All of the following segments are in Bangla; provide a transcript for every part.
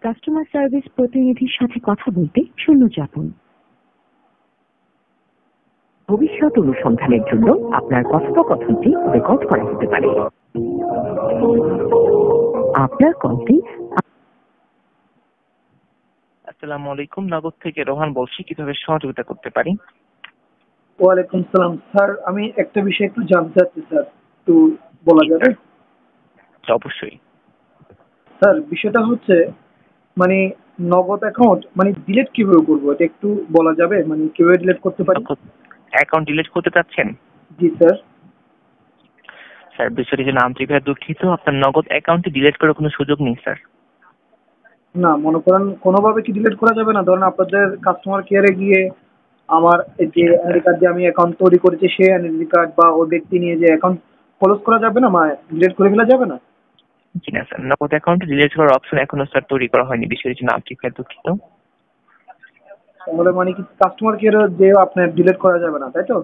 কাস্টমার সার্ভিস প্রতিনিধির সাথে কথা বলতে শূন্য চাপুন। ভবিষ্যৎ অনুসন্ধানের জন্য আপনার কথোপকথনটি রেকর্ড করা হতে পারে। আপনার কলটি। আসসালামু আলাইকুম, নগদ থেকে রোহান বলছি। কিভাবে সহযোগিতা করতে পারি? ওয়ালাইকুম সালাম স্যার, আমি একটা বিষয় একটু জানতে চাচ্ছি স্যার, একটু বলা যাবে? অবশ্যই স্যার, বিষয়টা হচ্ছে মানে নগদ অ্যাকাউন্ট মানে ডিলিট কিভাবে করবো, এটা একটু বলা যাবে? মানে কিভাবে ডিলিট করতে পারি? অ্যাকাউন্ট ডিলিট করতে চাচ্ছেন? জি স্যার। স্যার, বিষয়টির জন্য আন্তরিকভাবে দুঃখিত। আপনার নগদ অ্যাকাউন্টে ডিলিট করার কোনো সুযোগ নেই স্যার। না, মনে করেন কোনোভাবে কি ডিলিট করা যাবে না? ধরেন আপনাদের কাস্টমার কেয়ারে গিয়ে আমার এই যে আইডি কার্ড দিয়ে আমি অ্যাকাউন্ট তৈরি করেছি, সেই আইডি কার্ড বা ওই ব্যক্তি নিয়ে যে অ্যাকাউন্ট ক্লোজ করা যাবে না, মানে ডিলিট করে ফেলা যাবে না? জি না স্যার, নগদ অ্যাকাউন্টে ডিলিট করার অপশন এখনো স্যার তৈরি করা হয়নি। বিষয়টির জন্য আন্তরিকভাবে দুঃখিত। তাহলে মানে কি কাস্টমার কেয়ারে যে আপনার ডিলিট করা যাবে না, তাই তো?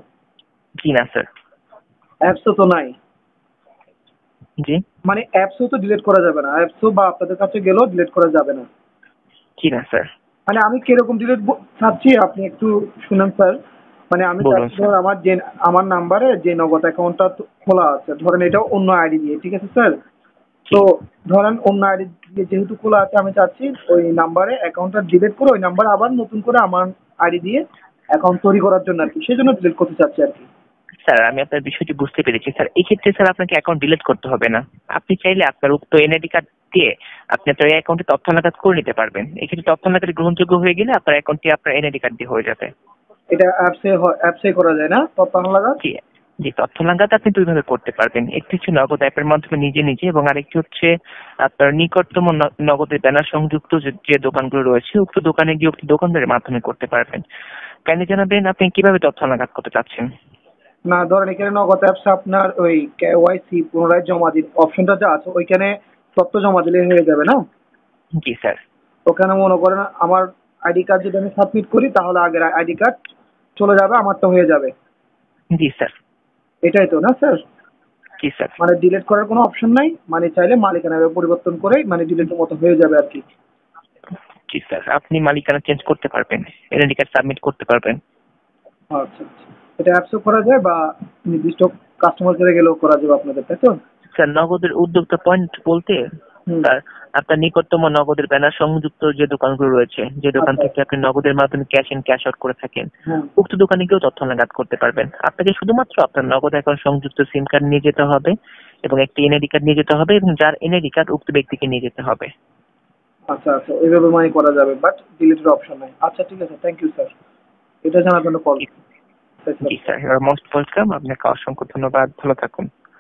জি না স্যার। অ্যাপসও তো নাই, জি মানে অ্যাপসও তো ডিলিট করা যাবে না, অ্যাপসও বা আপনাদের কাছে গেলেও ডিলিট করা যাবে না। জি না স্যার। মানে আমি কিরকম ডিলিট চাচ্ছি আপনি একটু শুনেন স্যার। মানে আমি বলুন চাচ্ছি স্যার। ধর আমার নাম্বারে যে নগদ অ্যাকাউন্টটা খোলা আছে, ধরেন এটাও অন্য আইডি দিয়ে, ঠিক আছে স্যার? তো ধরেন অন্য আইডি দিয়ে যেহেতু খোলা আছে, আমি চাচ্ছি ওই নাম্বারে অ্যাকাউন্টটা ডিলিট করে ওই নাম্বার আবার নতুন করে আমার আইডি দিয়ে অ্যাকাউন্ট তৈরি করার জন্য আর কি, সেই জন্য ডিলিট করতে চাচ্ছি আর কি। স্যার, আমি আপনার বিষয়টি বুঝতে পেরেছি স্যার। এই ক্ষেত্রে স্যার আপনাকে অ্যাকাউন্ট ডিলিট করতে হবে না। আপনি চাইলে আপনার উক্ত এনআইডি কার্ড দিয়ে আপনি আপনার অ্যাকাউন্টে তথ্য নাগাদ করে নিতে পারবেন। এক্ষেত্রে তথ্য নাগাদ গ্রহণযোগ্য হয়ে গেলে আপনার অ্যাকাউন্টটি আপনার এনআইডি কার্ড দিয়ে হয়ে যাবে। এটা অ্যাপসে করা যায় না তৎক্ষণাৎ লাগা? জি জি, তথ্য নাগাদ আপনি দুইভাবে করতে পারবেন। একটি হচ্ছে নগদ অ্যাপের মাধ্যমে নিজে নিজে, এবং আরেকটি হচ্ছে আপনার নিকটতম নগদের ব্যানার সংযুক্ত যে দোকানগুলো রয়েছে, উক্ত দোকানে গিয়ে উক্ত দোকানদারের মাধ্যমে করতে পারবেন। কাইন্ডলি জানাবেন আপনি কিভাবে তথ্য নাগাদ করতে চাচ্ছেন? না, ধরেন এখানে নগদ অ্যাপস আপনার ওই কেওয়াইসি পুনরায় জমা দিন অপশনটা যা আছে, ওইখানে তথ্য জমা দিলে হয়ে যাবে না? জি স্যার। ওখানে মনে করেন আমার আইডি কার্ড যদি আমি সাবমিট করি, তাহলে আগের আইডি কার্ড চলে যাবে, আমারটা হয়ে যাবে। জি স্যার। এটাই তো না স্যার? জি স্যার। মানে ডিলিট করার কোনো অপশন নাই, মানে চাইলে মালিকানা পরিবর্তন করে মানে ডিলিটের মতো হয়ে যাবে আর কি? জি স্যার, আপনি মালিকানা চেঞ্জ করতে পারবেন, এনআইডি কার্ড সাবমিট করতে পারবেন। আচ্ছা আচ্ছা, এটা অ্যাপসও করা যায় বা নির্দিষ্ট কাস্টমার কেয়ারে গেলেও করা যাবে আপনাদের, তাই তো? স্যার, নগদের উদ্যোক্তা পয়েন্ট বলতে তার আপনার নিকটতম নগদের ব্যানার সংযুক্ত যে দোকানগুলো রয়েছে, যে দোকান আচ্ছা। থেকে আপনি নগদের মাধ্যমে ক্যাশ ইন ক্যাশ আউট করে থাকেন, হ্যাঁ। উক্ত দোকানে গিয়েও তথ্য নাগাদ করতে পারবেন। আপনাকে শুধুমাত্র আপনার নগদ অ্যাকাউন্ট সংযুক্ত সিম কার্ড নিয়ে যেতে হবে এবং একটি এনআইডি কার্ড নিয়ে যেতে হবে, এবং যার এনআইডি কার্ড উক্ত ব্যক্তিকে নিয়ে যেতে হবে। আচ্ছা আচ্ছা, এইভাবে মানে করা যাবে, বাট ডিলিটের অপশন নাই। আচ্ছা ঠিক আছে, থ্যাংক ইউ স্যার, এটা জানার জন্য কল। জি sir, you are most welcome. আপনাকে অসংখ্য ধন্যবাদ। ভালো থাকুন।